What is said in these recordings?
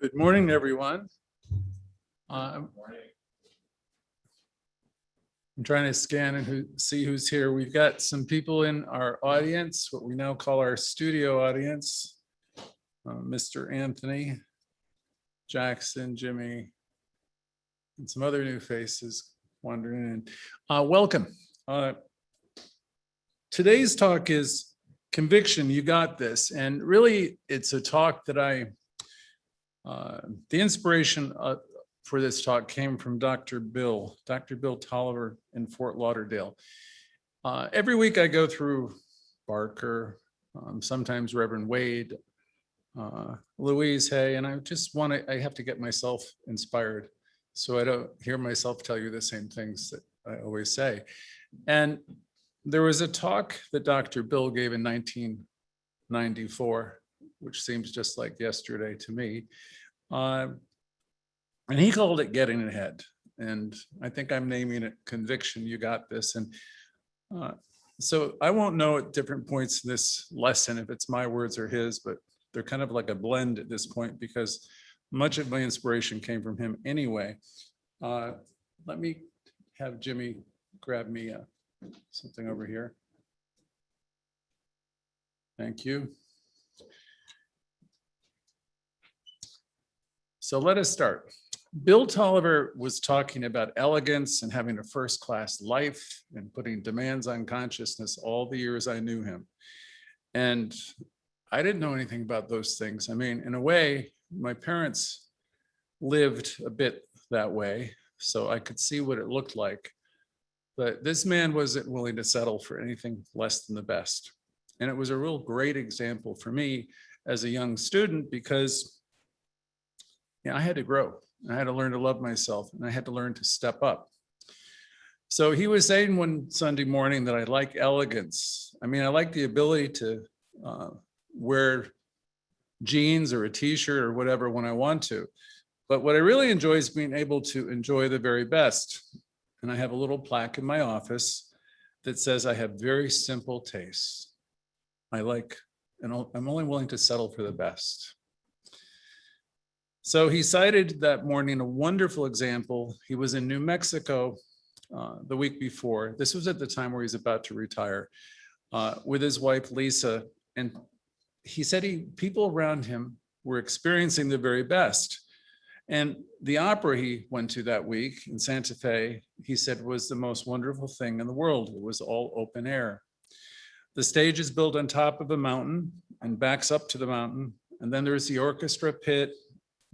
Good morning, everyone. I'm trying to scan and see who's here. We've got some people in our audience, what we now call our studio audience. Mr. Anthony, Jackson, Jimmy, and some other new faces wandering in. Welcome. Today's talk is Conviction, You Got This. And really, it's a talk that the inspiration for this talk came from Dr. Bill Tolliver in Fort Lauderdale. Every week I go through Barker, sometimes Reverend Wade, Louise, and I have to get myself inspired so I don't hear myself tell you the same things that I always say. And there was a talk that Dr. Bill gave in 1994, which seems just like yesterday to me. And he called it Getting Ahead. And I think I'm naming it Conviction, You Got This. And so I won't know at different points in this lesson if it's my words or his, but they're kind of like a blend at this point because much of my inspiration came from him anyway. Let me have Jimmy grab me something over here. Thank you. So let us start. Bill Tolliver was talking about elegance and having a first-class life and putting demands on consciousness all the years I knew him. And I didn't know anything about those things. I mean, in a way, my parents lived a bit that way, so I could see what it looked like. But this man wasn't willing to settle for anything less than the best. And it was a real great example for me as a young student because I had to grow. I had to learn to love myself and I had to learn to step up. So he was saying one Sunday morning that I like elegance. I mean, I like the ability to wear jeans or a t-shirt or whatever when I want to. But what I really enjoy is being able to enjoy the very best. And I have a little plaque in my office that says I have very simple tastes. I'm only willing to settle for the best. So he cited that morning a wonderful example. He was in New Mexico the week before. This was at the time where he's about to retire with his wife, Lisa. And he said people around him were experiencing the very best. And the opera he went to that week in Santa Fe, he said, was the most wonderful thing in the world. It was all open air. The stage is built on top of a mountain and backs up to the mountain. And then there's the orchestra pit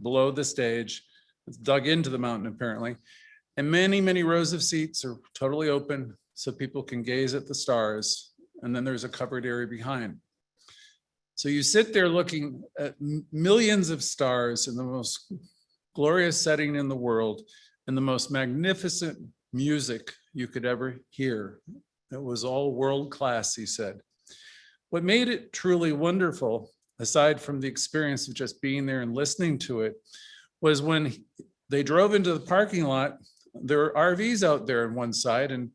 below the stage. It's dug into the mountain apparently. And many, many rows of seats are totally open so people can gaze at the stars. And then there's a covered area behind. So you sit there looking at millions of stars in the most glorious setting in the world and the most magnificent music you could ever hear. It was all world class, he said. What made it truly wonderful, aside from the experience of just being there and listening to it, was when they drove into the parking lot, there were RVs out there on one side and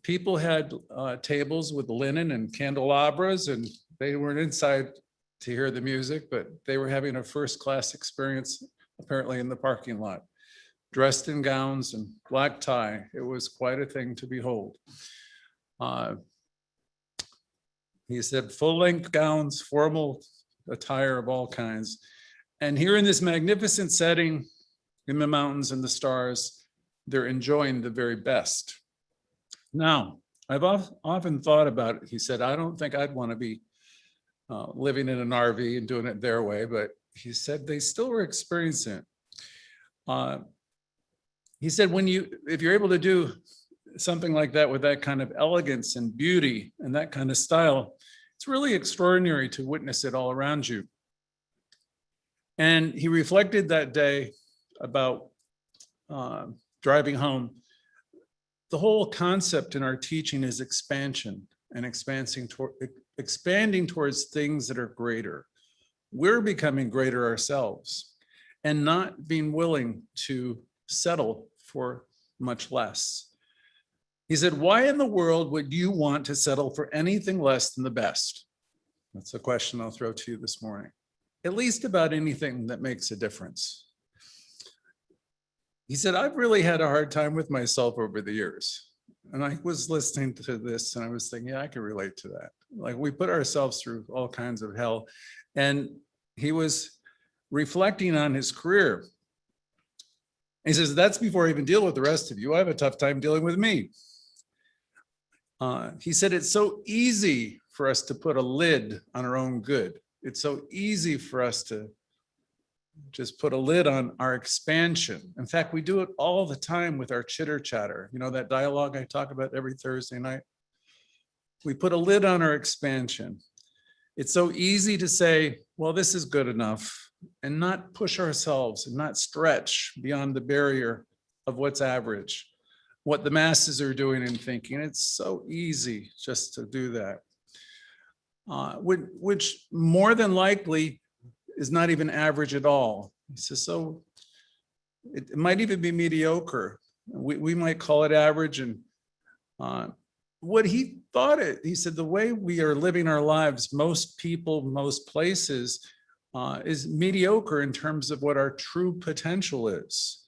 people had tables with linen and candelabras, and they weren't inside to hear the music, but they were having a first-class experience apparently in the parking lot, dressed in gowns and black tie. It was quite a thing to behold. He said full-length gowns, formal attire of all kinds. And here in this magnificent setting in the mountains and the stars, they're enjoying the very best. Now, I've often thought about it. He said, I don't think I'd want to be living in an RV and doing it their way, but he said they still were experiencing it. He said, if you're able to do something like that with that kind of elegance and beauty and that kind of style, it's really extraordinary to witness it all around you. And he reflected that day about driving home. The whole concept in our teaching is expansion and expanding towards things that are greater. We're becoming greater ourselves and not being willing to settle for much less. He said, why in the world would you want to settle for anything less than the best? That's a question I'll throw to you this morning. at least about anything that makes a difference. He said, I've really had a hard time with myself over the years. And I was listening to this and I was thinking, yeah, I can relate to that. Like, we put ourselves through all kinds of hell. And he was reflecting on his career. He says, that's before I even deal with the rest of you. I have a tough time dealing with me. He said, it's so easy for us to put a lid on our own good. It's so easy for us to just put a lid on our expansion. In fact, we do it all the time with our chitter chatter. You know, that dialogue I talk about every Thursday night? We put a lid on our expansion. It's so easy to say, well, this is good enough, and not push ourselves and not stretch beyond the barrier of what's average, what the masses are doing and thinking. It's so easy just to do that, which more than likely is not even average at all. He says, so it might even be mediocre. We might call it average. And what he thought he said, the way we are living our lives, most people, most places, is mediocre in terms of what our true potential is.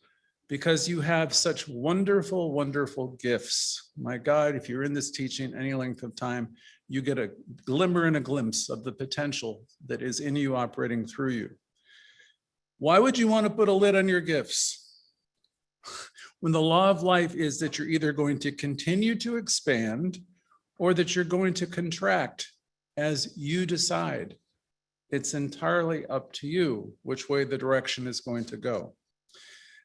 Because you have such wonderful, wonderful gifts. My God, if you're in this teaching any length of time, you get a glimmer and a glimpse of the potential that is in you, operating through you. Why would you want to put a lid on your gifts? When the law of life is that you're either going to continue to expand or that you're going to contract as you decide. It's entirely up to you which way the direction is going to go.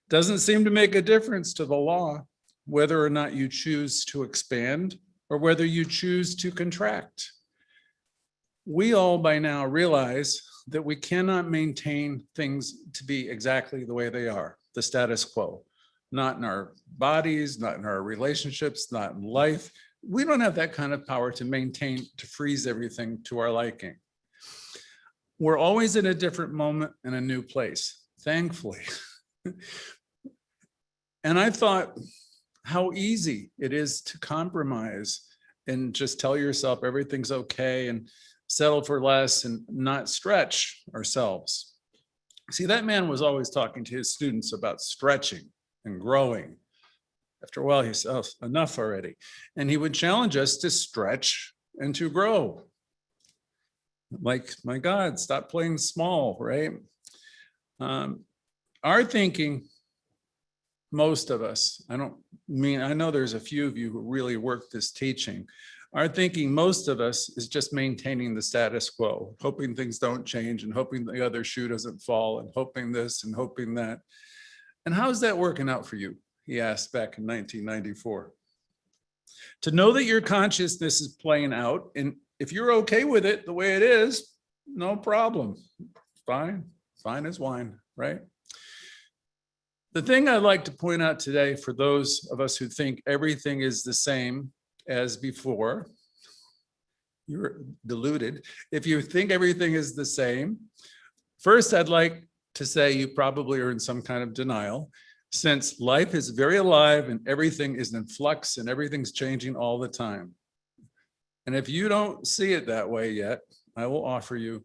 Doesn't seem to make a difference to the law whether or not you choose to expand or whether you choose to contract. We all by now realize that we cannot maintain things to be exactly the way they are, the status quo, not in our bodies, not in our relationships, not in life. We don't have that kind of power to maintain, to freeze everything to our liking. We're always in a different moment in a new place, thankfully. And I thought how easy it is to compromise and just tell yourself everything's okay and settle for less and not stretch ourselves. See, that man was always talking to his students about stretching and growing. After a while, he said, oh, enough already. And he would challenge us to stretch and to grow. Like, my God, stop playing small, right? Our thinking, most of us, I know there's a few of you who really work this teaching. Our thinking, most of us, is just maintaining the status quo, hoping things don't change and hoping the other shoe doesn't fall and hoping this and hoping that. And how's that working out for you? He asked back in 1994. To know that your consciousness is playing out, and if you're okay with it the way it is, no problem. Fine as wine, right? The thing I'd like to point out today for those of us who think everything is the same as before, you're deluded. If you think everything is the same, first I'd like to say you probably are in some kind of denial, since life is very alive and everything is in flux and everything's changing all the time. And if you don't see it that way yet, I will offer you,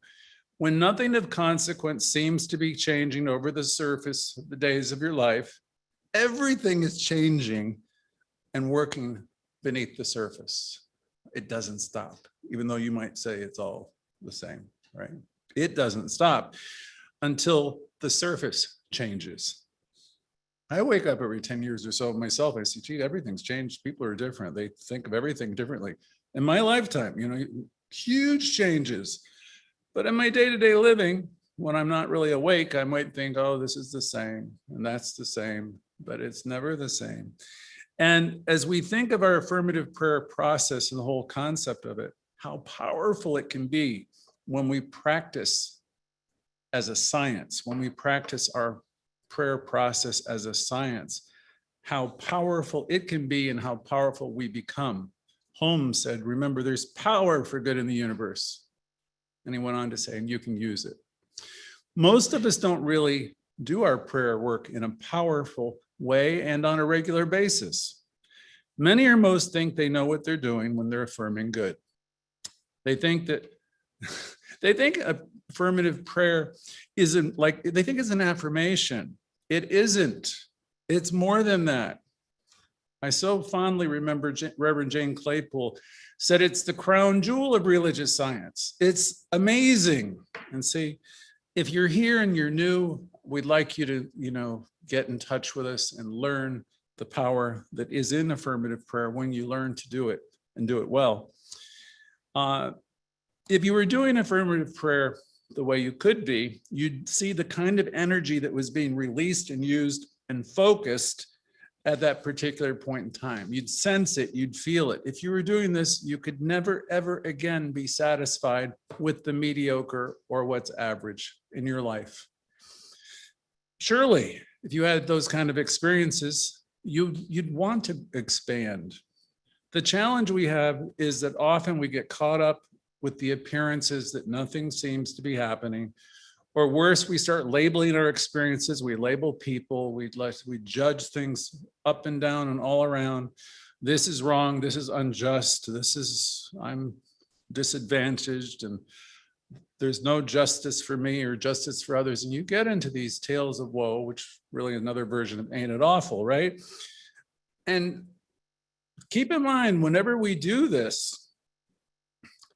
when nothing of consequence seems to be changing over the surface of the days of your life, everything is changing and working beneath the surface. It doesn't stop, even though you might say it's all the same, right? It doesn't stop until the surface changes. I wake up every 10 years or so myself. I see, gee, everything's changed. People are different. They think of everything differently. In my lifetime, huge changes. But in my day-to-day living, when I'm not really awake, I might think, oh, this is the same and that's the same, but it's never the same. And as we think of our affirmative prayer process and the whole concept of it, how powerful it can be when we practice as a science, when we practice our prayer process as a science, how powerful it can be and how powerful we become. Holmes said, remember, there's power for good in the universe. And he went on to say, and you can use it. Most of us don't really do our prayer work in a powerful way and on a regular basis. Many or most think they know what they're doing when they're affirming good. They think that They think affirmative prayer isn't like, they think it's an affirmation. It isn't. It's more than that. I so fondly remember Reverend Jane Claypool said it's the crown jewel of religious science. It's amazing. And see, if you're here and you're new, we'd like you to, get in touch with us and learn the power that is in affirmative prayer when you learn to do it and do it well. If you were doing affirmative prayer the way you could be, you'd see the kind of energy that was being released and used and focused at that particular point in time. You'd sense it, you'd feel it. If you were doing this, you could never, ever again be satisfied with the mediocre or what's average in your life. Surely, if you had those kind of experiences, you'd want to expand. The challenge we have is that often we get caught up with the appearances that nothing seems to be happening. Or worse, we start labeling our experiences. We label people. We judge things up and down and all around. This is wrong. This is unjust. I'm disadvantaged, and there's no justice for me or justice for others. And you get into these tales of woe, which really another version of Ain't It Awful, right? And keep in mind, whenever we do this,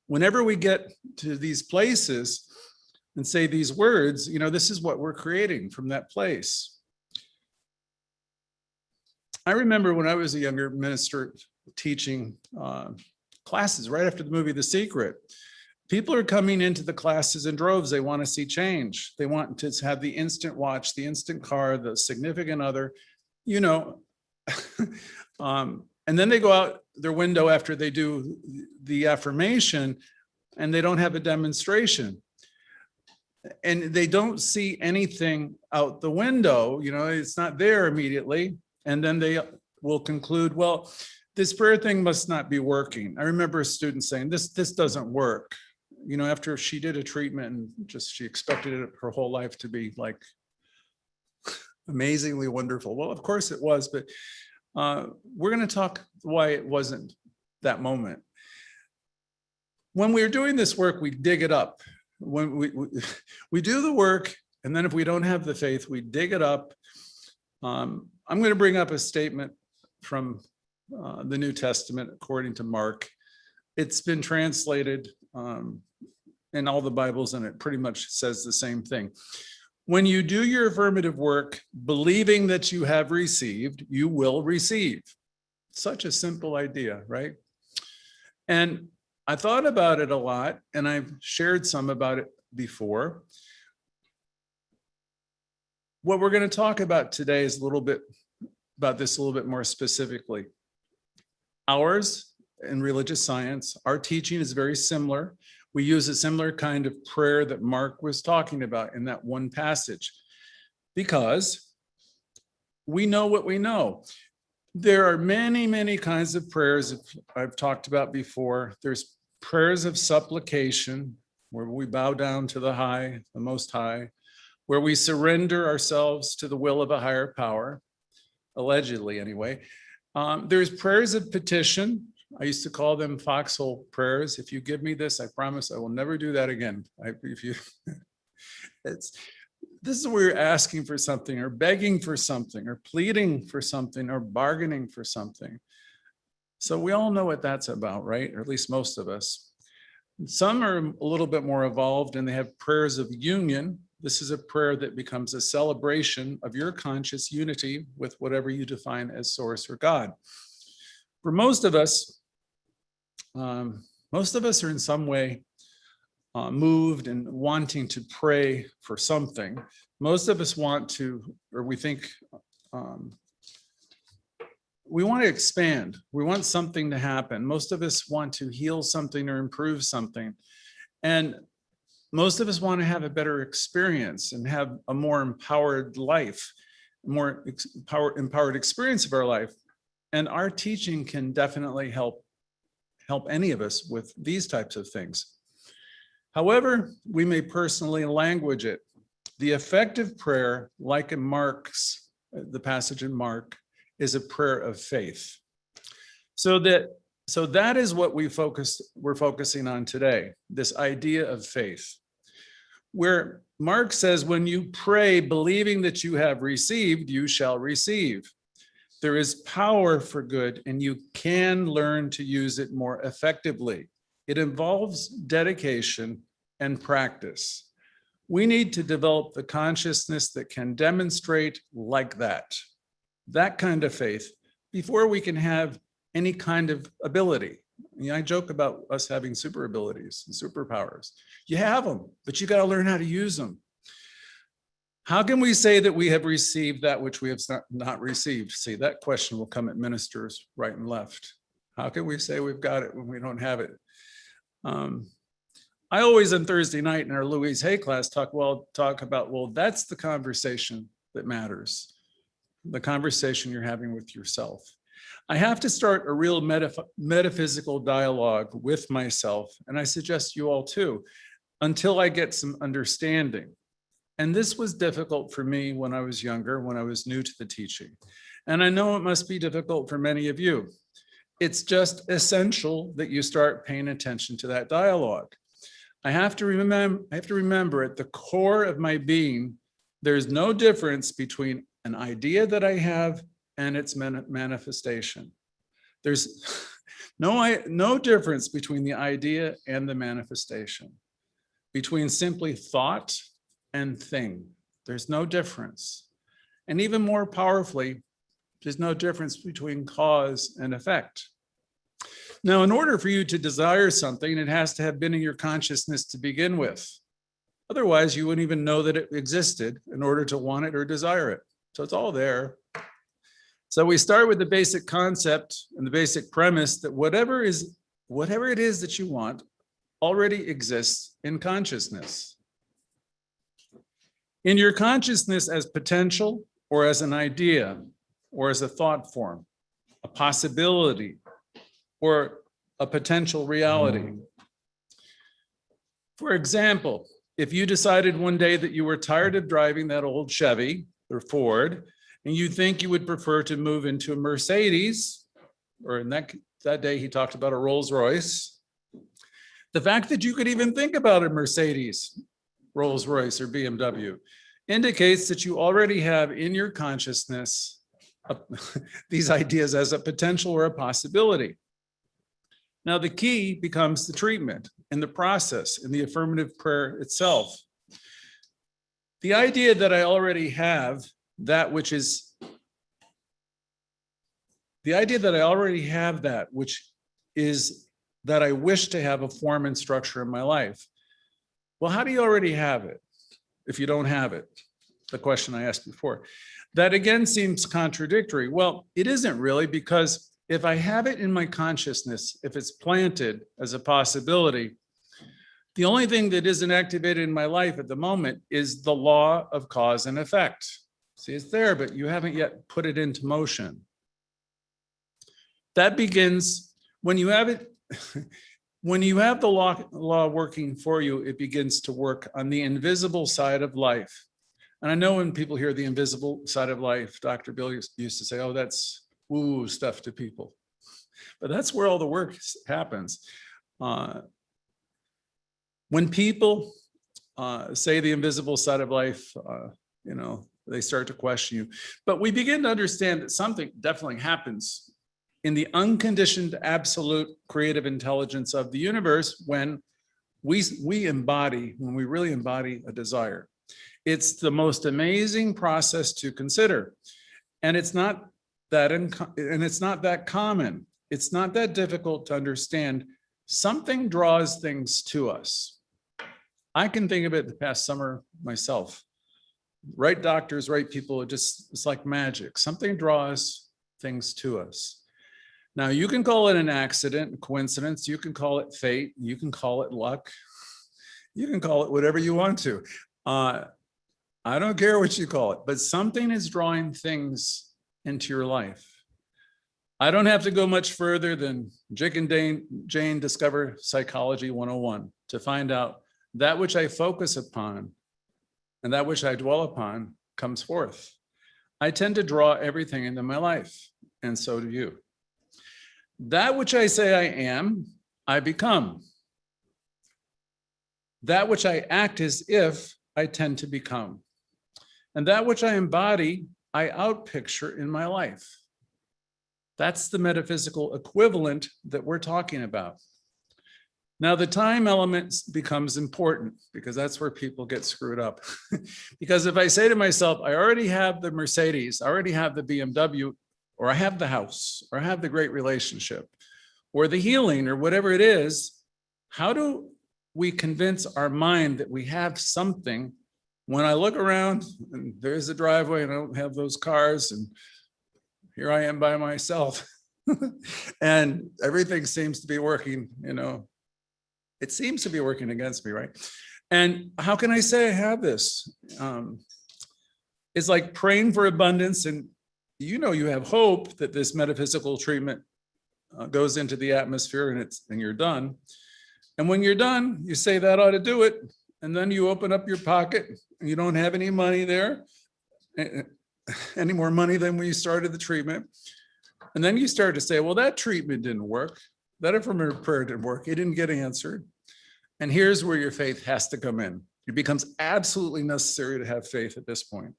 whenever we get to these places and say these words, this is what we're creating from that place. I remember when I was a younger minister teaching classes right after the movie The Secret. People are coming into the classes in droves. They want to see change. They want to have the instant watch, the instant car, the significant other, and then they go out their window after they do the affirmation and they don't have a demonstration. And they don't see anything out the window, it's not there immediately. And then they will conclude, well, this prayer thing must not be working. I remember a student saying, this doesn't work. After she did a treatment and she expected it her whole life to be like amazingly wonderful. Well, of course it was, but we're going to talk why it wasn't that moment. When we're doing this work, we dig it up. When we do the work, and then if we don't have the faith, we dig it up. I'm going to bring up a statement from the New Testament according to Mark. It's been translated in all the Bibles, and it pretty much says the same thing. When you do your affirmative work, believing that you have received, you will receive. Such a simple idea, right? And I thought about it a lot, and I've shared some about it before. What we're going to talk about today is a little bit more specifically. Ours in religious science, our teaching is very similar. We use a similar kind of prayer that Mark was talking about in that one passage, because we know what we know. There are many, many kinds of prayers that I've talked about before. There's prayers of supplication, where we bow down to the Most High, where we surrender ourselves to the will of a higher power, allegedly anyway. There's prayers of petition. I used to call them foxhole prayers. If you give me this, I promise I will never do that again. This is where you're asking for something, or begging for something, or pleading for something, or bargaining for something. So we all know what that's about, right? Or at least most of us. Some are a little bit more evolved, and they have prayers of union. This is a prayer that becomes a celebration of your conscious unity with whatever you define as source or God. For most of us are in some way moved and wanting to pray for something. Most of us want to, or we think, we want to expand. We want something to happen. Most of us want to heal something or improve something. And most of us want to have a better experience and have a more empowered life, more empowered experience of our life. And our teaching can definitely help any of us with these types of things. However, we may personally language it. The effective prayer, like in the passage in Mark, is a prayer of faith. So that So that is what we're focusing on today, this idea of faith, where Mark says, when you pray believing that you have received, you shall receive. There is power for good, and you can learn to use it more effectively. It involves dedication and practice. We need to develop the consciousness that can demonstrate like that kind of faith, before we can have any kind of ability. I joke about us having super abilities and superpowers. You have them, but you got to learn how to use them. How can we say that we have received that which we have not received? See, that question will come at ministers right and left. How can we say we've got it when we don't have it? I always on Thursday night in our Louise Hay class talk about, well, that's the conversation that matters. The conversation you're having with yourself. I have to start a real metaphysical dialogue with myself, and I suggest you all too, until I get some understanding. And this was difficult for me when I was younger, when I was new to the teaching. And I know it must be difficult for many of you. It's just essential that you start paying attention to that dialogue. I have to remember at the core of my being, there's no difference between an idea that I have and its manifestation. There's no difference between the idea and the manifestation, between simply thought and thing. There's no difference. And even more powerfully, there's no difference between cause and effect. Now, in order for you to desire something, it has to have been in your consciousness to begin with. Otherwise, you wouldn't even know that it existed in order to want it or desire it. So it's all there. So we start with the basic concept and the basic premise that whatever it is that you want already exists in consciousness. In your consciousness as potential, or as an idea, or as a thought form, a possibility, or a potential reality. For example, if you decided one day that you were tired of driving that old Chevy or Ford, and you think you would prefer to move into a Mercedes, or in that day he talked about a Rolls Royce. The fact that you could even think about a Mercedes, Rolls Royce, or BMW indicates that you already have in your consciousness these ideas as a potential or a possibility. Now the key becomes the treatment and the process in the affirmative prayer itself. The idea that I already have that which is that I wish to have a form and structure in my life. Well, how do you already have it if you don't have it? The question I asked before. That again seems contradictory. Well, it isn't really, because if I have it in my consciousness, if it's planted as a possibility, the only thing that isn't activated in my life at the moment is the law of cause and effect. See, it's there, but you haven't yet put it into motion. That begins when you have it. When you have the law working for you, it begins to work on the invisible side of life. And I know when people hear the invisible side of life, Dr. Bill used to say, oh, that's woo stuff to people. But that's where all the work happens. When people say the invisible side of life, they start to question you. But we begin to understand that something definitely happens in the unconditioned, absolute creative intelligence of the universe when we really embody a desire. It's the most amazing process to consider. And it's not that common. It's not that difficult to understand. Something draws things to us. I can think of it the past summer myself. Right doctors, right people, it's like magic. Something draws things to us. Now, you can call it an accident, a coincidence. You can call it fate. You can call it luck. You can call it whatever you want to. I don't care what you call it, but something is drawing things into your life. I don't have to go much further than Jake and Jane Discover Psychology 101 to find out that which I focus upon and that which I dwell upon comes forth. I tend to draw everything into my life, and so do you. That which I say I am, I become. That which I act as if, I tend to become. And that which I embody, I outpicture in my life. That's the metaphysical equivalent that we're talking about. Now, the time element becomes important because that's where people get screwed up. Because if I say to myself, I already have the Mercedes, I already have the BMW, or I have the house, or I have the great relationship, or the healing, or whatever it is, how do we convince our mind that we have something when I look around and there's a driveway and I don't have those cars and here I am by myself and everything seems to be working, it seems to be working against me, right? And how can I say I have this? It's like praying for abundance, and you have hope that this metaphysical treatment goes into the atmosphere and you're done. And when you're done, you say that ought to do it. And then you open up your pocket and you don't have any money there, any more money than when you started the treatment. And then you start to say, well, that treatment didn't work. That affirmative prayer didn't work. It didn't get answered. And here's where your faith has to come in. It becomes absolutely necessary to have faith at this point.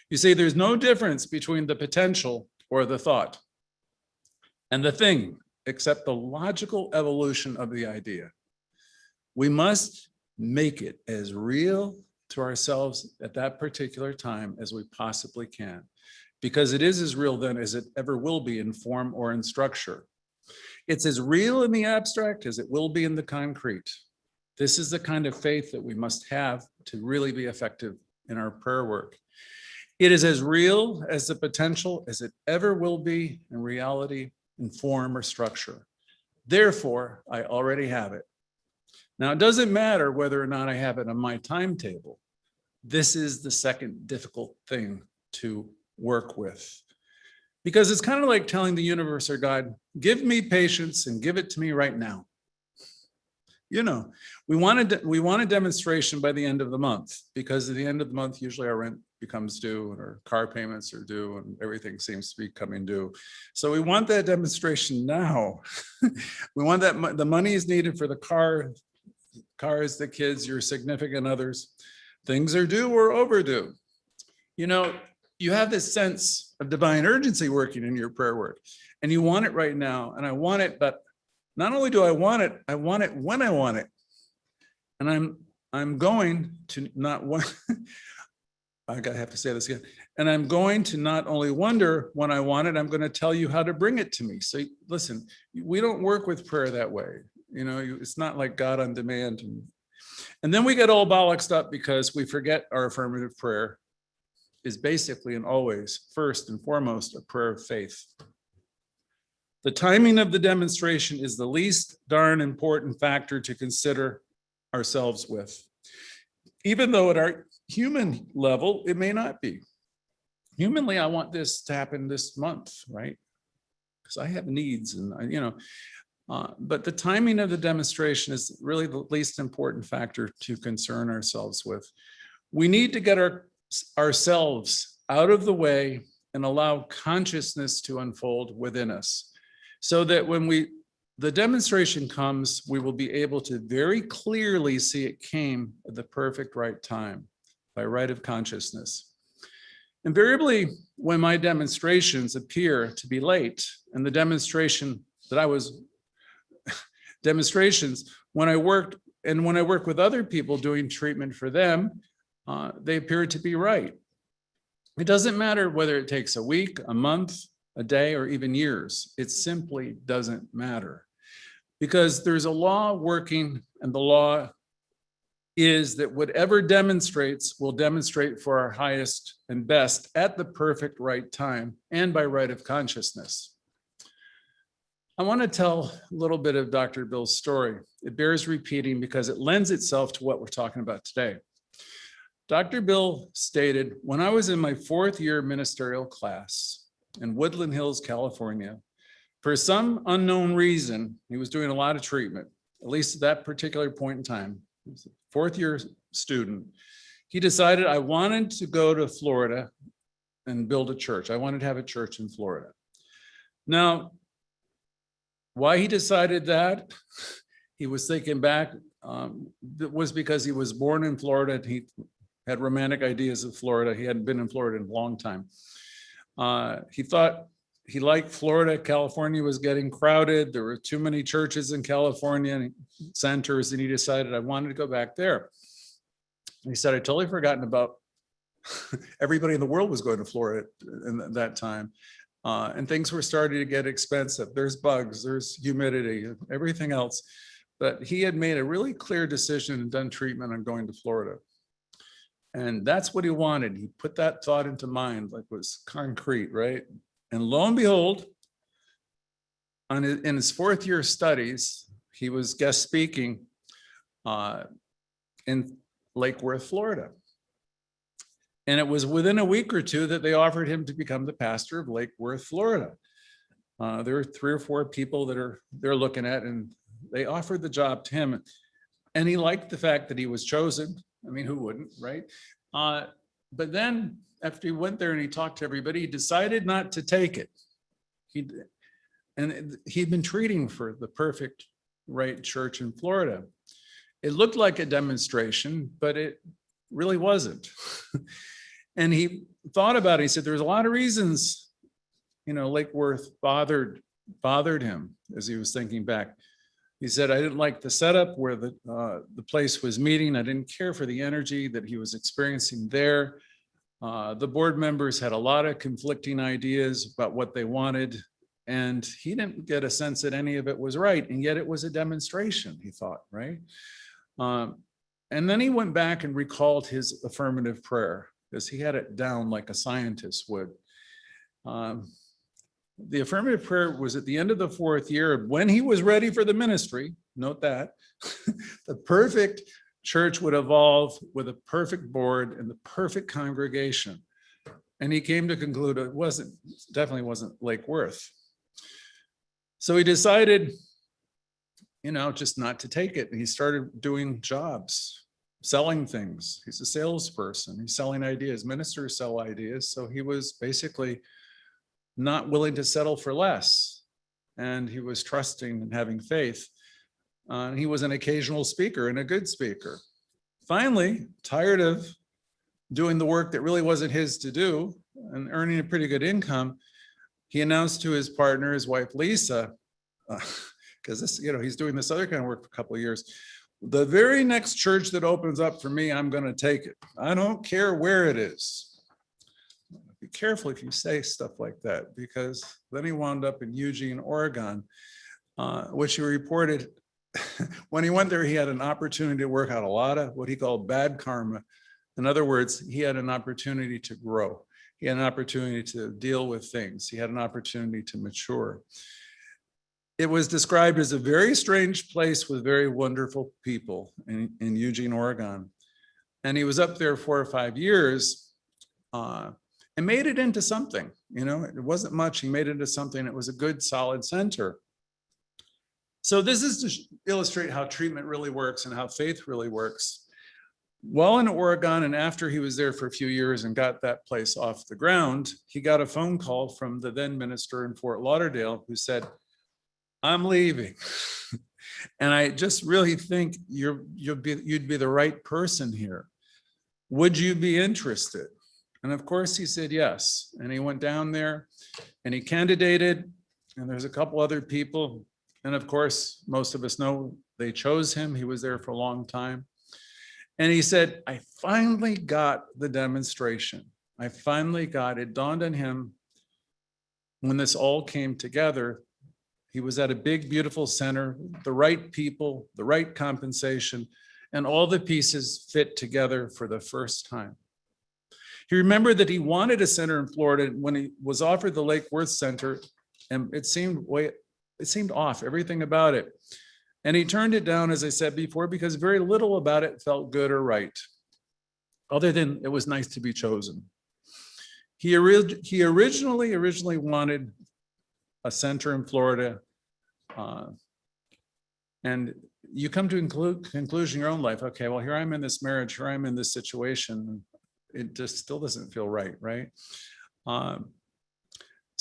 You see, there's no difference between the potential or the thought and the thing, except the logical evolution of the idea. We must make it as real to ourselves at that particular time as we possibly can, because it is as real then as it ever will be in form or in structure. It's as real in the abstract as it will be in the concrete. This is the kind of faith that we must have to really be effective in our prayer work. It is as real as the potential as it ever will be in reality, in form or structure. Therefore, I already have it. Now, it doesn't matter whether or not I have it on my timetable. This is the second difficult thing to work with. Because it's kind of like telling the universe or God, give me patience and give it to me right now. We want a demonstration by the end of the month, because at the end of the month, usually our rent becomes due and our car payments are due and everything seems to be coming due. So we want that demonstration now. We want that the money is needed for the cars, the kids, your significant others. Things are due or overdue. You have this sense of divine urgency working in your prayer work, and you want it right now. And I want it, but not only do I want it when I want it. And I'm going to not want, I have to say this again. And I'm going to not only wonder when I want it, I'm going to tell you how to bring it to me. So listen, we don't work with prayer that way. It's not like God on demand. And then we get all bollocksed up because we forget our affirmative prayer is basically and always, first and foremost, a prayer of faith. The timing of the demonstration is the least darn important factor to consider ourselves with, even though at our human level, it may not be. Humanly, I want this to happen this month, right? Because I have needs and, but the timing of the demonstration is really the least important factor to concern ourselves with. We need to get ourselves out of the way and allow consciousness to unfold within us, so that when the demonstration comes, we will be able to very clearly see it came at the perfect right time by right of consciousness. Invariably, when my demonstrations appear to be late, and the demonstrations when I work with other people doing treatment for them, they appear to be right. It doesn't matter whether it takes a week, a month, a day, or even years. It simply doesn't matter, because there's a law working, and the law is that whatever demonstrates will demonstrate for our highest and best at the perfect right time and by right of consciousness. I want to tell a little bit of Dr. Bill's story. It bears repeating because it lends itself to what we're talking about today. Dr. Bill stated, when I was in my 4th year ministerial class in Woodland Hills, California, for some unknown reason, he was doing a lot of treatment, at least at that particular point in time. He was a 4th year student. He decided I wanted to go to Florida and build a church. I wanted to have a church in Florida. Now, Why he decided that, he was thinking back, it was because he was born in Florida. And he had romantic ideas of Florida. He hadn't been in Florida in a long time. He thought he liked Florida. California was getting crowded. There were too many churches in California centers, and he decided I wanted to go back there. He said, I totally forgotten about everybody in the world was going to Florida in that time. And things were starting to get expensive. There's bugs, there's humidity, everything else. But he had made a really clear decision and done treatment on going to Florida. And that's what he wanted. He put that thought into mind, like it was concrete, right? And lo and behold, in his fourth year studies, he was guest speaking in Lake Worth, Florida. And it was within a week or two that they offered him to become the pastor of Lake Worth, Florida. There are 3 or 4 people that they're looking at, and they offered the job to him. And he liked the fact that he was chosen. I mean, who wouldn't, right? But then after he went there and he talked to everybody, he decided not to take it. He'd been treating for the perfect right church in Florida. It looked like a demonstration, but it really wasn't. And he thought about it. He said, there's a lot of reasons, Lake Worth bothered him as he was thinking back. He said, I didn't like the setup where the place was meeting. I didn't care for the energy that he was experiencing there. The board members had a lot of conflicting ideas about what they wanted. And he didn't get a sense that any of it was right. And yet it was a demonstration, he thought, right? And then he went back and recalled his affirmative prayer, because he had it down like a scientist would. The affirmative prayer was at the end of the 4th year, when he was ready for the ministry. Note that. The perfect church would evolve with a perfect board and the perfect congregation. And he came to conclude it definitely wasn't Lake Worth. So he decided, just not to take it. And he started doing jobs, selling things. He's a salesperson. He's selling ideas. Ministers sell ideas. So he was basically not willing to settle for less. And he was trusting and having faith. He was an occasional speaker and a good speaker. Finally, tired of doing the work that really wasn't his to do and earning a pretty good income, he announced to his partner, his wife, Lisa, because he's doing this other kind of work for a couple of years. The very next church that opens up for me, I'm going to take it. I don't care where it is. Be careful if you say stuff like that, because then he wound up in Eugene, Oregon, which he reported when he went there, he had an opportunity to work out a lot of what he called bad karma. In other words, he had an opportunity to grow. He had an opportunity to deal with things. He had an opportunity to mature. It was described as a very strange place with very wonderful people in Eugene, Oregon. And he was up there 4 or 5 years and made it into something. It wasn't much. He made it into something. It was a good, solid center. So this is to illustrate how treatment really works and how faith really works. While in Oregon, and after he was there for a few years and got that place off the ground, he got a phone call from the then minister in Fort Lauderdale who said, I'm leaving. And I just really think you'd be the right person here. Would you be interested? And of course he said yes. And he went down there and he candidated, and there's a couple other people. And of course, most of us know they chose him. He was there for a long time. And he said, I finally got the demonstration. I finally got it. Dawned on him when this all came together. He was at a big, beautiful center, the right people, the right compensation, and all the pieces fit together for the first time. He remembered that he wanted a center in Florida when he was offered the Lake Worth Center, and it seemed off, everything about it. And he turned it down, as I said before, because very little about it felt good or right, other than it was nice to be chosen. He originally wanted a center in Florida. And you come to conclusion in your own life, okay, well, here I'm in this marriage, here I'm in this situation. It just still doesn't feel right, right?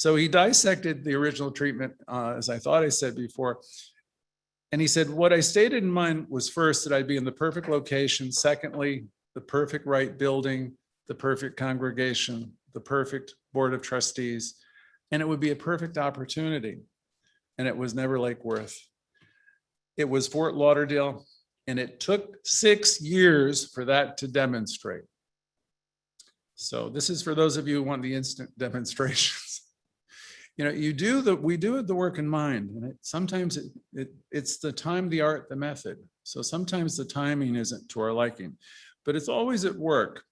So he dissected the original treatment, as I thought I said before. And he said, what I stated in mind was first, that I'd be in the perfect location. Secondly, the perfect right building, the perfect congregation, the perfect board of trustees. And it would be a perfect opportunity. And it was never Lake Worth. It was Fort Lauderdale. And it took 6 years for that to demonstrate. So this is for those of you who want the instant demonstrations. You know, we do the work in mind, and sometimes it's the time, the art, the method. So sometimes the timing isn't to our liking, but it's always at work.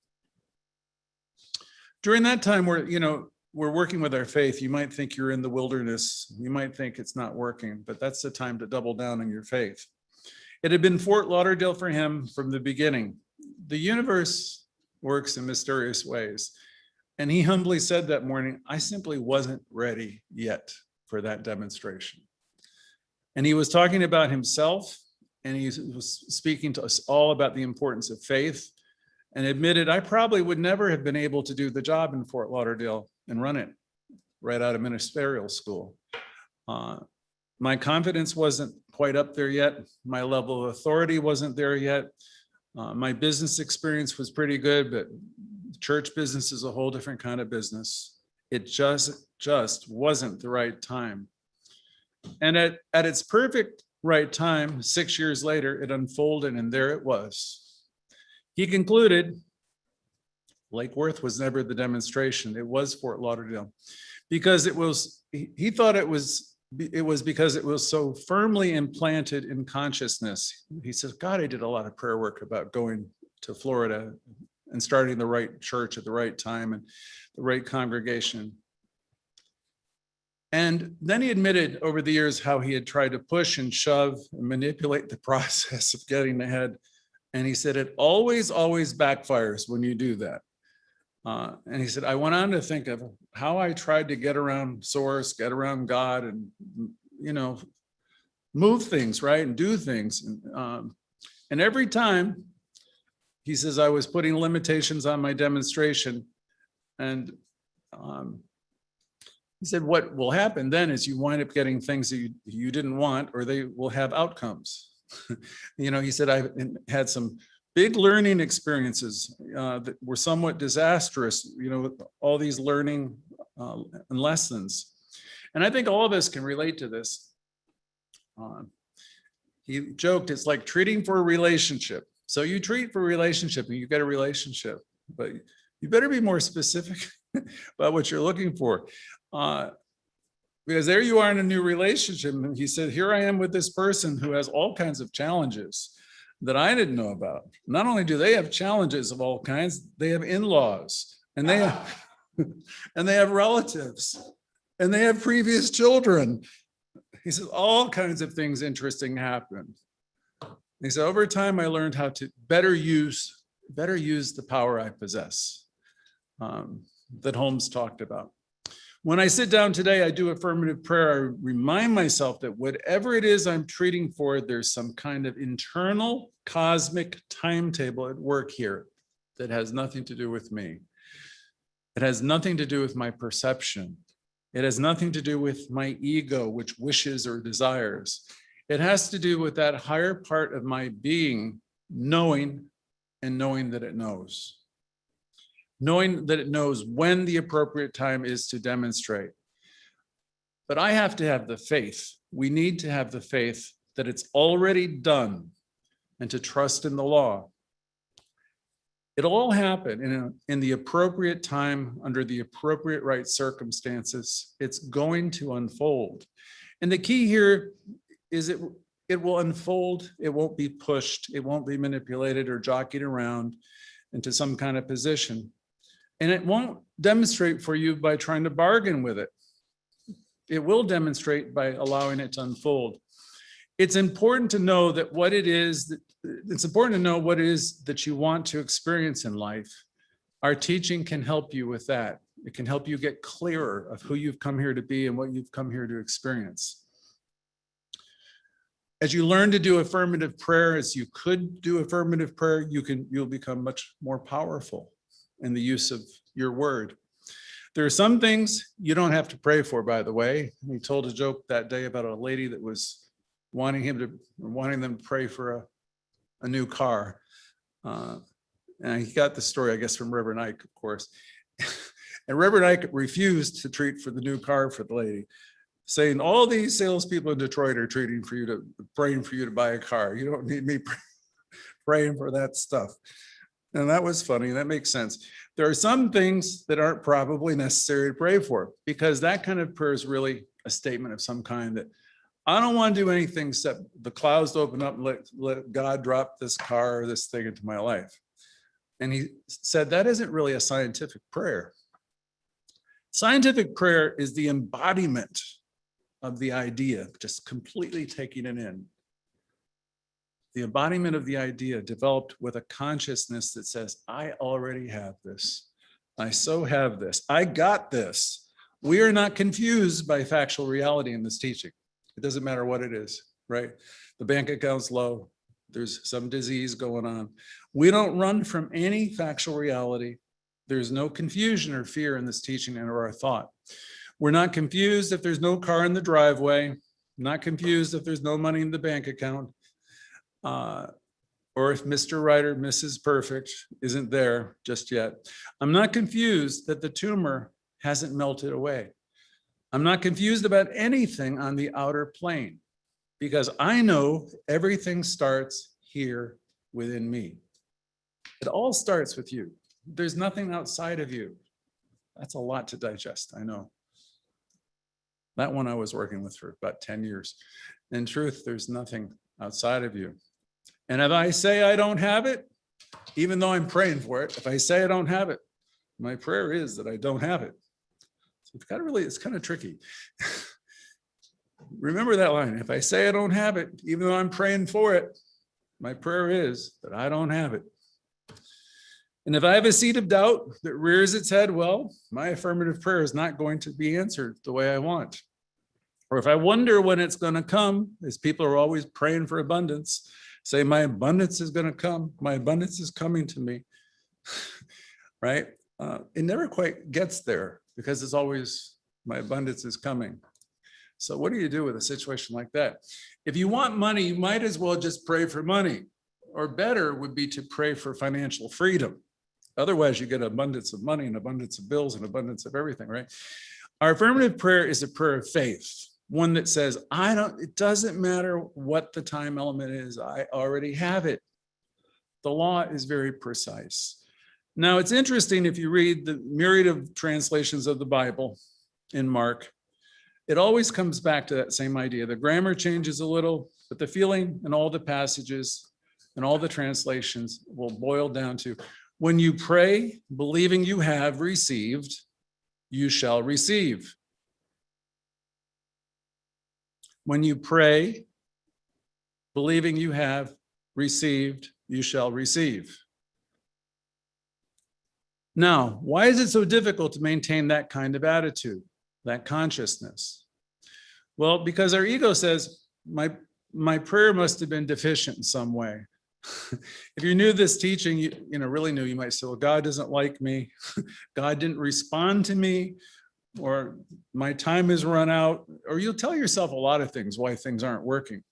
During that time, we're working with our faith. You might think you're in the wilderness. You might think it's not working, but that's the time to double down on your faith. It had been Fort Lauderdale for him from the beginning. The universe works in mysterious ways. And he humbly said that morning, I simply wasn't ready yet for that demonstration. And he was talking about himself, and he was speaking to us all about the importance of faith, and admitted, I probably would never have been able to do the job in Fort Lauderdale and run it right out of ministerial school. My confidence wasn't quite up there yet. My level of authority wasn't there yet. My business experience was pretty good, but church business is a whole different kind of business. It just wasn't the right time. And at its perfect right time, 6 years later, it unfolded, and there it was. He concluded Lake Worth was never the demonstration. It was Fort Lauderdale, because he thought it was because it was so firmly implanted in consciousness. He says, God, I did a lot of prayer work about going to Florida and starting the right church at the right time and the right congregation. And then he admitted over the years how he had tried to push and shove and manipulate the process of getting ahead. And he said, it always backfires when you do that. And he said, I went on to think of how I tried to get around source, get around God, and, move things, right? And do things. And every time, he says, I was putting limitations on my demonstration. And he said, what will happen then is you wind up getting things that you didn't want, or they will have outcomes. He said, I've had some big learning experiences that were somewhat disastrous, with all these learning and lessons. And I think all of us can relate to this. He joked, it's like treating for a relationship. So you treat for a relationship and you get a relationship, but you better be more specific about what you're looking for. Because there you are in a new relationship. And he said, here I am with this person who has all kinds of challenges that I didn't know about. Not only do they have challenges of all kinds, they have in-laws, and they have relatives, and they have previous children. He says, all kinds of things interesting happen. He said, over time, I learned how to better use the power I possess, that Holmes talked about. When I sit down today, I do affirmative prayer. I remind myself that whatever it is I'm treating for, there's some kind of internal cosmic timetable at work here that has nothing to do with me. It has nothing to do with my perception. It has nothing to do with my ego, which wishes or desires. It has to do with that higher part of my being, knowing that it knows. Knowing that it knows when the appropriate time is to demonstrate. But I have to have the faith. We need to have the faith that it's already done, and to trust in the law. It'll all happen in the appropriate time, under the appropriate right circumstances. It's going to unfold. And the key here is it will unfold. It won't be pushed. It won't be manipulated or jockeyed around into some kind of position. And it won't demonstrate for you by trying to bargain with it. It will demonstrate by allowing it to unfold. It's important to know that what it is that you want to experience in life. Our teaching can help you with that. It can help you get clearer of who you've come here to be and what you've come here to experience. As you learn to do affirmative prayer, as you could do affirmative prayer, you'll become much more powerful in the use of your word. There are some things you don't have to pray for, by the way. He told a joke that day about a lady that was wanting them to pray for a new car. And he got the story, I guess, from Reverend Ike, of course. And Reverend Ike refused to treat for the new car for the lady, saying, all these salespeople in Detroit are praying for you to buy a car. You don't need me praying for that stuff. And that was funny. That makes sense. There are some things that aren't probably necessary to pray for, because that kind of prayer is really a statement of some kind that I don't want to do anything except the clouds to open up and let God drop this car or this thing into my life. And he said that isn't really a scientific prayer. Scientific prayer is the embodiment of the idea, just completely taking it in. The embodiment of the idea developed with a consciousness that says, I already have this. I so have this. I got this. We are not confused by factual reality in this teaching. It doesn't matter what it is, right? The bank account's low. There's some disease going on. We don't run from any factual reality. There's no confusion or fear in this teaching or our thought. We're not confused if there's no car in the driveway, not confused if there's no money in the bank account, or if Mr. Right or Mrs. Perfect isn't there just yet. I'm not confused that the tumor hasn't melted away. I'm not confused about anything on the outer plane, because I know everything starts here within me. It all starts with you. There's nothing outside of you. That's a lot to digest, I know. That one I was working with for about 10 years. In truth, there's nothing outside of you. And if I say I don't have it, even though I'm praying for it, if I say I don't have it, my prayer is that I don't have it. So it's kind of tricky. Remember that line. If I say I don't have it, even though I'm praying for it, my prayer is that I don't have it. And if I have a seed of doubt that rears its head, well, my affirmative prayer is not going to be answered the way I want. Or if I wonder when it's going to come, as people are always praying for abundance, say my abundance is going to come. My abundance is coming to me, right? It never quite gets there, because it's always my abundance is coming. So what do you do with a situation like that? If you want money, you might as well just pray for money. Or better would be to pray for financial freedom. Otherwise, you get abundance of money and abundance of bills and abundance of everything, right? Our affirmative prayer is a prayer of faith, one that says, it doesn't matter what the time element is, I already have it. The law is very precise. Now, it's interesting if you read the myriad of translations of the Bible in Mark, it always comes back to that same idea. The grammar changes a little, but the feeling in all the passages and all the translations will boil down to, when you pray, believing you have received, you shall receive. When you pray, believing you have received, you shall receive. Now, why is it so difficult to maintain that kind of attitude, that consciousness? Well, because our ego says, my prayer must have been deficient in some way. If you knew this teaching, you really knew, you might say, well, God doesn't like me. God didn't respond to me, or my time has run out, or you'll tell yourself a lot of things why things aren't working.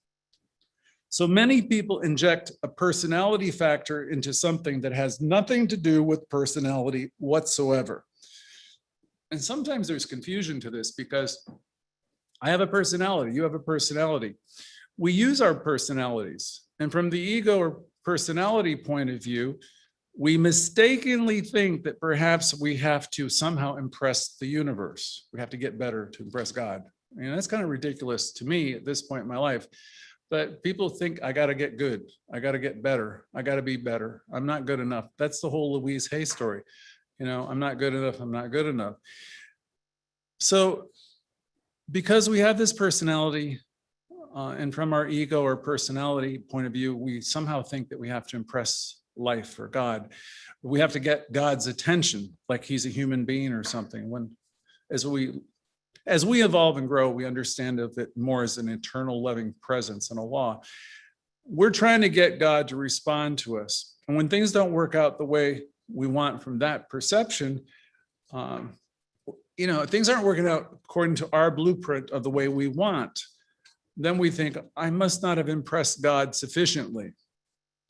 So many people inject a personality factor into something that has nothing to do with personality whatsoever. And sometimes there's confusion to this, because I have a personality, you have a personality. We use our personalities. And from the ego or personality point of view, we mistakenly think that perhaps we have to somehow impress the universe. We have to get better to impress God. I mean, that's kind of ridiculous to me at this point in my life. But people think I got to get good. I got to get better. I got to be better. I'm not good enough. That's the whole Louise Hay story. I'm not good enough. I'm not good enough. So because we have this personality, and from our ego or personality point of view, we somehow think that we have to impress life or God. We have to get God's attention, like he's a human being or something. When, as we evolve and grow, we understand of it more as an eternal loving presence and a law. We're trying to get God to respond to us. And when things don't work out the way we want from that perception, things aren't working out according to our blueprint of the way we want, then we think, I must not have impressed God sufficiently.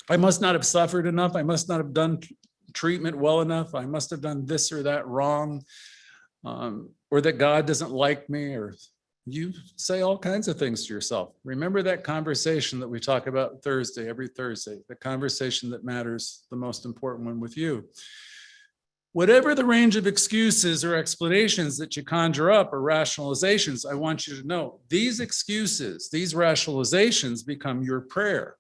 I must not have suffered enough. I must not have done treatment well enough. I must have done this or that wrong, or that God doesn't like me, or you say all kinds of things to yourself. Remember that conversation that we talk about every Thursday, the conversation that matters, the most important one with you. Whatever the range of excuses or explanations that you conjure up or rationalizations, I want you to know these excuses, these rationalizations become your prayer.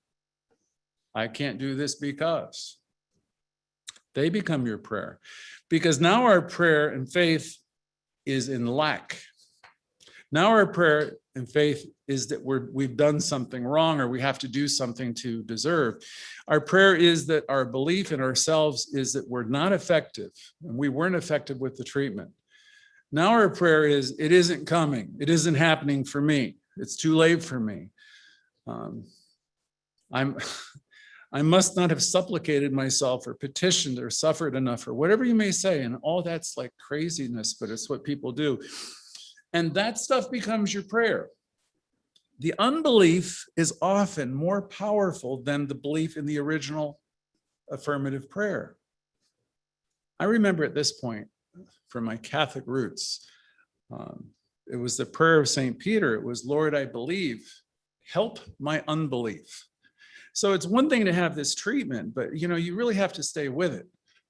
I can't do this because. They become your prayer. Because now our prayer and faith is in lack. Now our prayer and faith is that we've done something wrong, or we have to do something to deserve. Our prayer is that our belief in ourselves is that we're not effective, and we weren't effective with the treatment. Now our prayer is, it isn't coming. It isn't happening for me. It's too late for me. I must not have supplicated myself or petitioned or suffered enough, or whatever you may say. And all that's like craziness, but it's what people do. And that stuff becomes your prayer. The unbelief is often more powerful than the belief in the original affirmative prayer. I remember at this point, from my Catholic roots, it was the prayer of St. Peter. It was, Lord, I believe, help my unbelief. So it's one thing to have this treatment, but you really have to stay with it,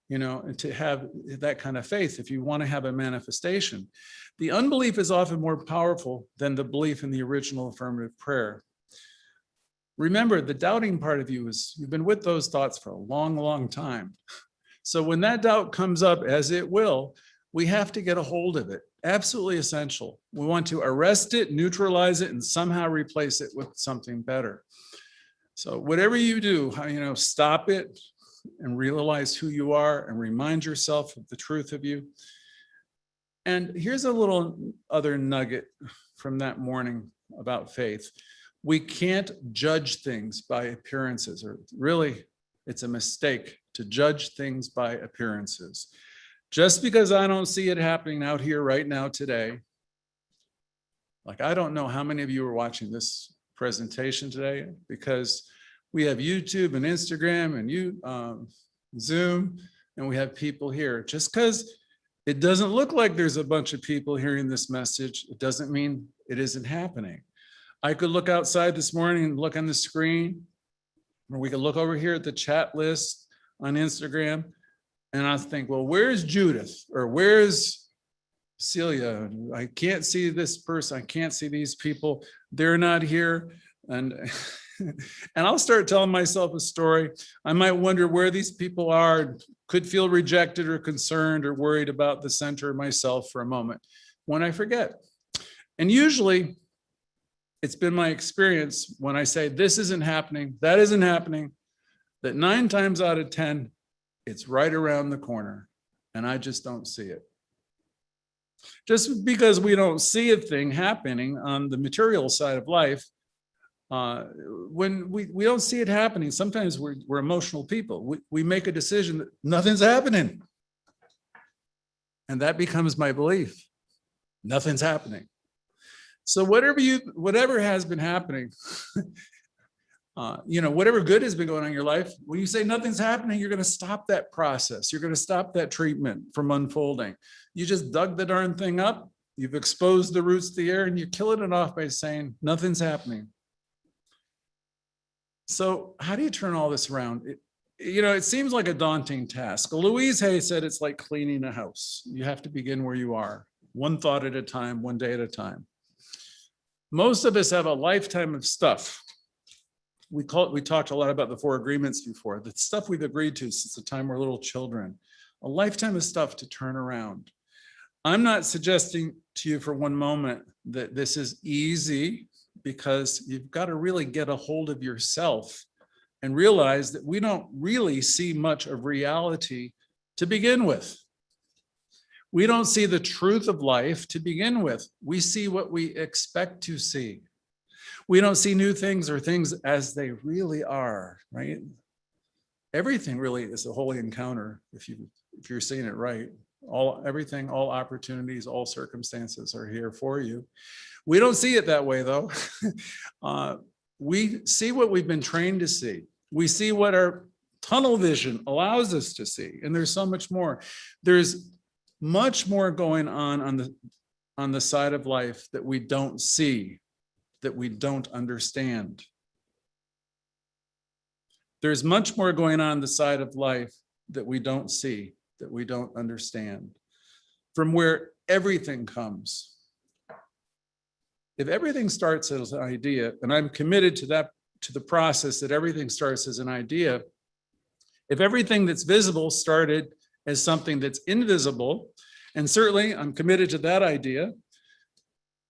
and to have that kind of faith if you want to have a manifestation. The unbelief is often more powerful than the belief in the original affirmative prayer. Remember, the doubting part of you is, you've been with those thoughts for a long, long time. So when that doubt comes up, as it will, we have to get a hold of it. Absolutely essential. We want to arrest it, neutralize it, and somehow replace it with something better. So whatever you do, stop it and realize who you are and remind yourself of the truth of you. And here's a little other nugget from that morning about faith. We can't judge things by appearances, or really, it's a mistake to judge things by appearances. Just because I don't see it happening out here right now today, like I don't know how many of you are watching this presentation today, because we have YouTube and Instagram and Zoom, and we have people here. Just because it doesn't look like there's a bunch of people hearing this message, it doesn't mean it isn't happening. I could look outside this morning and look on the screen, or we could look over here at the chat list on Instagram, and I think, well, where's Judith? Or where's Celia? I can't see this person. I can't see these people. They're not here. And I'll start telling myself a story. I might wonder where these people are, could feel rejected or concerned or worried about the center of myself for a moment, when I forget. And usually it's been my experience when I say this isn't happening, that isn't happening, that 9 times out of 10, it's right around the corner and I just don't see it. Just because we don't see a thing happening on the material side of life, when we don't see it happening, sometimes we're emotional people. We make a decision that nothing's happening. And that becomes my belief. Nothing's happening. So whatever has been happening, whatever good has been going on in your life, when you say nothing's happening, you're going to stop that process. You're going to stop that treatment from unfolding. You just dug the darn thing up. You've exposed the roots to the air, and you're killing it off by saying nothing's happening. So how do you turn all this around? It seems like a daunting task. Louise Hay said it's like cleaning a house. You have to begin where you are, one thought at a time, one day at a time. Most of us have a lifetime of stuff. We talked a lot about the 4 agreements before, the stuff we've agreed to since the time we're little children, a lifetime of stuff to turn around. I'm not suggesting to you for one moment that this is easy, because you've got to really get a hold of yourself and realize that we don't really see much of reality to begin with. We don't see the truth of life to begin with. We see what we expect to see. We don't see new things or things as they really are, right? Everything really is a holy encounter if you're seeing it right. Everything, all opportunities, all circumstances are here for you. We don't see it that way, though. We see what we've been trained to see. We see what our tunnel vision allows us to see, and there's so much more. There's much more going on the side of life that we don't see, that we don't understand. There's much more going on the side of life that we don't see, that we don't understand, from where everything comes. If everything starts as an idea, and I'm committed to that, to the process that everything starts as an idea, if everything that's visible started as something that's invisible, and certainly I'm committed to that idea,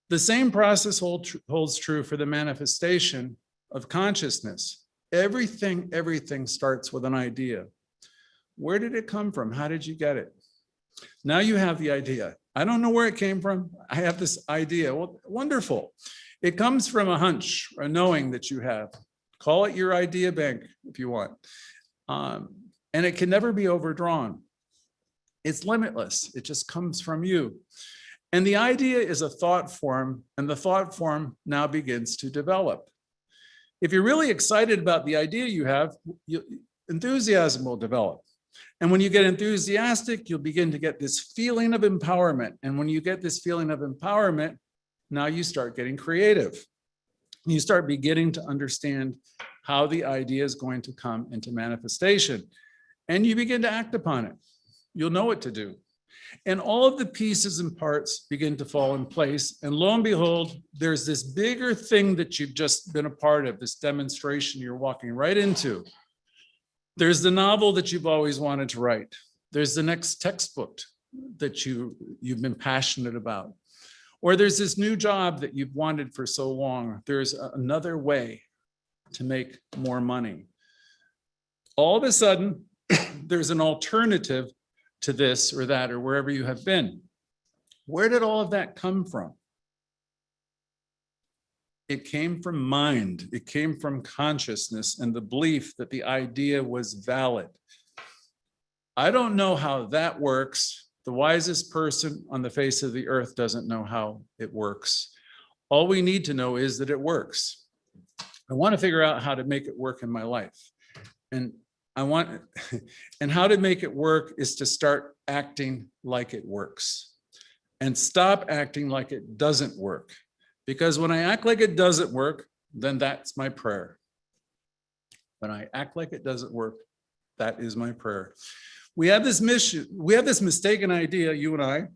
the same process holds true for the manifestation of consciousness. Everything starts with an idea. Where did it come from? How did you get it? Now you have the idea. I don't know where it came from. I have this idea. Well, wonderful. It comes from a hunch, a knowing that you have. Call it your idea bank if you want. And it can never be overdrawn. It's limitless. It just comes from you. And the idea is a thought form, and the thought form now begins to develop. If you're really excited about the idea you have, enthusiasm will develop. And when you get enthusiastic, you'll begin to get this feeling of empowerment. And when you get this feeling of empowerment, now you start getting creative. You start beginning to understand how the idea is going to come into manifestation. And you begin to act upon it. You'll know what to do. And all of the pieces and parts begin to fall in place. And lo and behold, there's this bigger thing that you've just been a part of, this demonstration you're walking right into. There's the novel that you've always wanted to write. There's the next textbook that you've been passionate about. Or there's this new job that you've wanted for so long. There's another way to make more money. All of a sudden, there's an alternative to this or that or wherever you have been. Where did all of that come from? It came from mind. It came from consciousness and the belief that the idea was valid. I don't know how that works. The wisest person on the face of the earth doesn't know how it works. All we need to know is that it works. I want to figure out how to make it work in my life. And how to make it work is to start acting like it works and stop acting like it doesn't work. Because when I act like it doesn't work, then that's my prayer. When I act like it doesn't work, that is my prayer. We have this mistaken idea, you and I,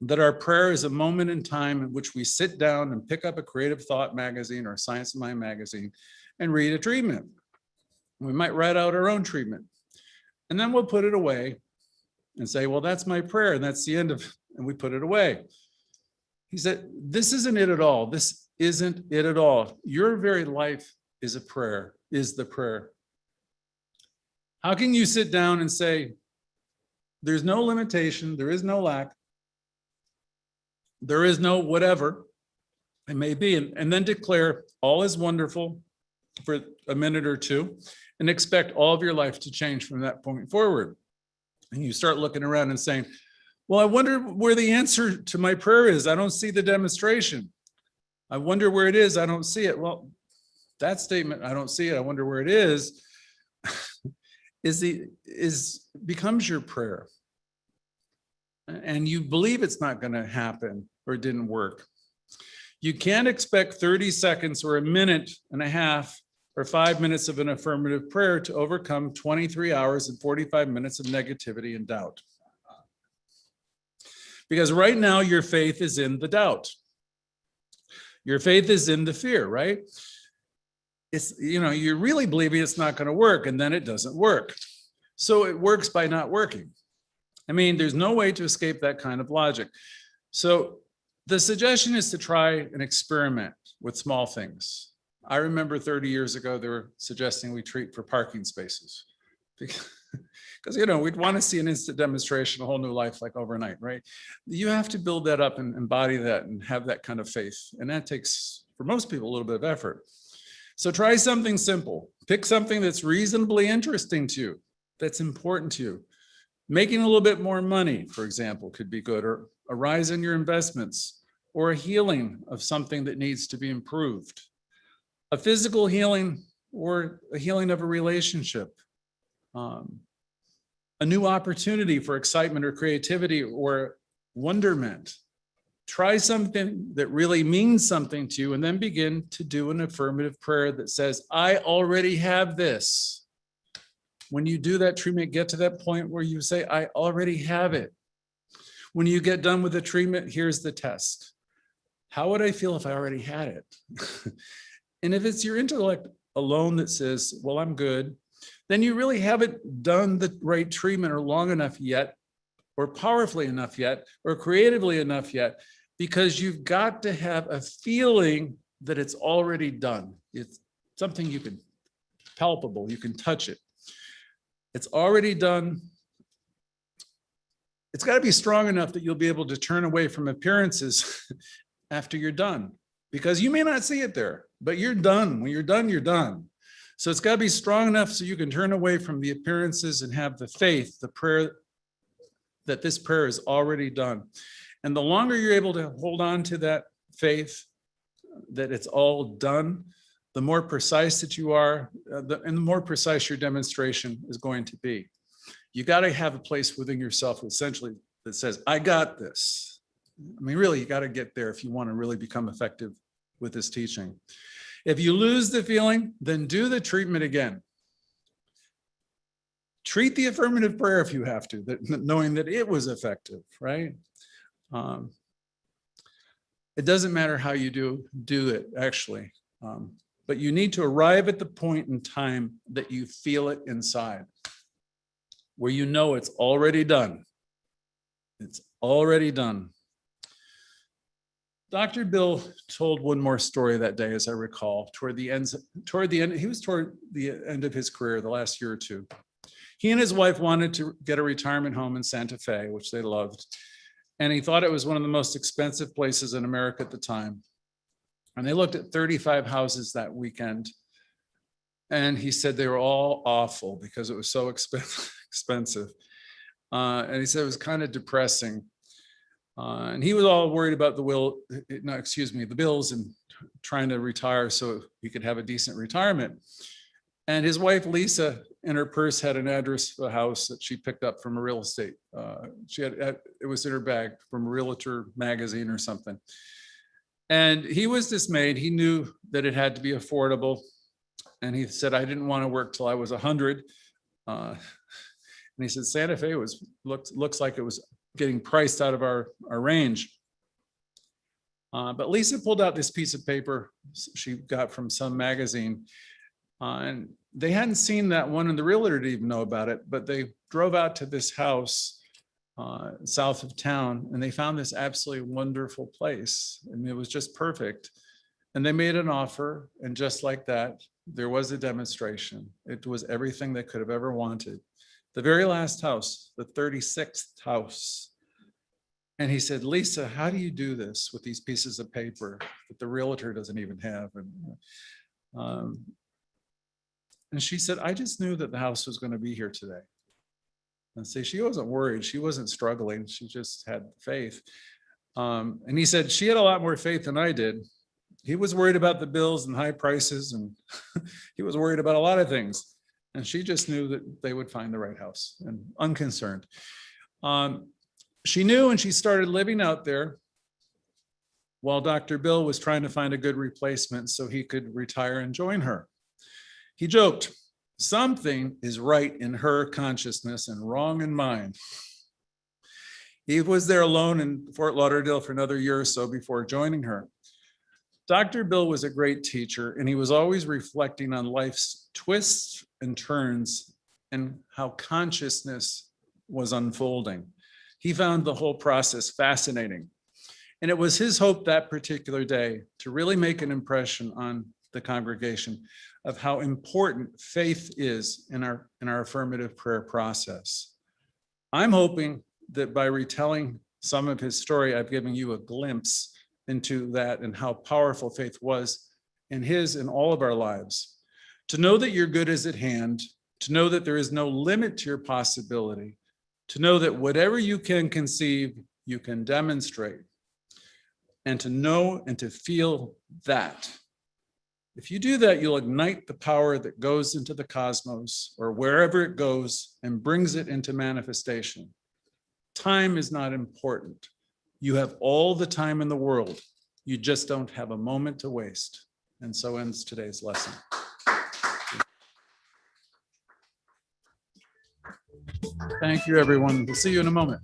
that our prayer is a moment in time in which we sit down and pick up a Creative Thought magazine or Science of Mind magazine and read a treatment. We might write out our own treatment. And then we'll put it away and say, well, that's my prayer. And that's the end of it. And we put it away. He said, this isn't it at all. This isn't it at all. Your very life is a prayer, is the prayer. How can you sit down and say, there's no limitation, there is no lack, there is no whatever it may be, and then declare all is wonderful for a minute or two and expect all of your life to change from that point forward? And you start looking around and saying, well, I wonder where the answer to my prayer is. I don't see the demonstration. I wonder where it is. I don't see it. Well, that statement, I don't see it, I wonder where it is, becomes your prayer. And you believe it's not going to happen or it didn't work. You can't expect 30 seconds or a minute and a half or 5 minutes of an affirmative prayer to overcome 23 hours and 45 minutes of negativity and doubt. Because right now your faith is in the doubt. Your faith is in the fear, right? It's, you're really believing it's not going to work, and then it doesn't work. So it works by not working. I mean, there's no way to escape that kind of logic. So the suggestion is to try an experiment with small things. I remember 30 years ago, they were suggesting we treat for parking spaces. Because, we'd want to see an instant demonstration, a whole new life like overnight, right? You have to build that up and embody that and have that kind of faith. And that takes, for most people, a little bit of effort. So try something simple. Pick something that's reasonably interesting to you, that's important to you. Making a little bit more money, for example, could be good, or a rise in your investments, or a healing of something that needs to be improved. A physical healing or a healing of a relationship. A new opportunity for excitement or creativity or wonderment. Try something that really means something to you and then begin to do an affirmative prayer that says, I already have this. When you do that treatment, get to that point where you say, I already have it. When you get done with the treatment, here's the test. How would I feel if I already had it? And if it's your intellect alone that says, well, I'm good, then you really haven't done the right treatment or long enough yet, or powerfully enough yet, or creatively enough yet, because you've got to have a feeling that it's already done. It's something you can palpable, you can touch it. It's already done. It's got to be strong enough that you'll be able to turn away from appearances after you're done, because you may not see it there, but you're done. When you're done, you're done. So it's got to be strong enough so you can turn away from the appearances and have the faith, the prayer, that this prayer is already done. And the longer you're able to hold on to that faith, that it's all done, the more precise that you are, and the more precise your demonstration is going to be. You got to have a place within yourself essentially that says, I got this. I mean, really, you got to get there if you want to really become effective with this teaching. If you lose the feeling, then do the treatment again. Treat the affirmative prayer if you have to, knowing that it was effective, right? It doesn't matter how you do it, actually. But you need to arrive at the point in time that you feel it inside, where you know it's already done. It's already done. Dr. Bill told one more story that day, as I recall, toward the end, he was toward the end of his career, the last year or two. He and his wife wanted to get a retirement home in Santa Fe, which they loved. And he thought it was one of the most expensive places in America at the time. And they looked at 35 houses that weekend. And he said they were all awful because it was so expensive. And he said it was kind of depressing. And he was all worried about the bills and trying to retire so he could have a decent retirement. And his wife, Lisa, in her purse had an address of a house that she picked up from a real estate. It was in her bag from a realtor magazine or something. And he was dismayed. He knew that it had to be affordable. And he said, I didn't want to work till I was 100. And he said, Santa Fe looks like it was getting priced out of our range. But Lisa pulled out this piece of paper she got from some magazine. And they hadn't seen that one, and the realtor didn't even know about it, but they drove out to this house south of town, and they found this absolutely wonderful place. And it was just perfect. And they made an offer, and just like that, there was a demonstration. It was everything they could have ever wanted. The very last house, the 36th house. And he said, Lisa, how do you do this with these pieces of paper that the realtor doesn't even have? And she said, I just knew that the house was going to be here today. And see, she wasn't worried. She wasn't struggling. She just had faith. And he said, she had a lot more faith than I did. He was worried about the bills and high prices, and he was worried about a lot of things. And she just knew that they would find the right house, and unconcerned. She knew, and she started living out there while Dr. Bill was trying to find a good replacement so he could retire and join her. He joked, something is right in her consciousness and wrong in mine. He was there alone in Fort Lauderdale for another year or so before joining her. Dr. Bill was a great teacher, and he was always reflecting on life's twists and turns and how consciousness was unfolding. He found the whole process fascinating. And it was his hope that particular day to really make an impression on the congregation of how important faith is in our affirmative prayer process. I'm hoping that by retelling some of his story, I've given you a glimpse into that and how powerful faith was in his and all of our lives. To know that your good is at hand, to know that there is no limit to your possibility, to know that whatever you can conceive, you can demonstrate, and to know and to feel that. If you do that, you'll ignite the power that goes into the cosmos or wherever it goes and brings it into manifestation. Time is not important. You have all the time in the world. You just don't have a moment to waste. And so ends today's lesson. Thank you, everyone. We'll see you in a moment.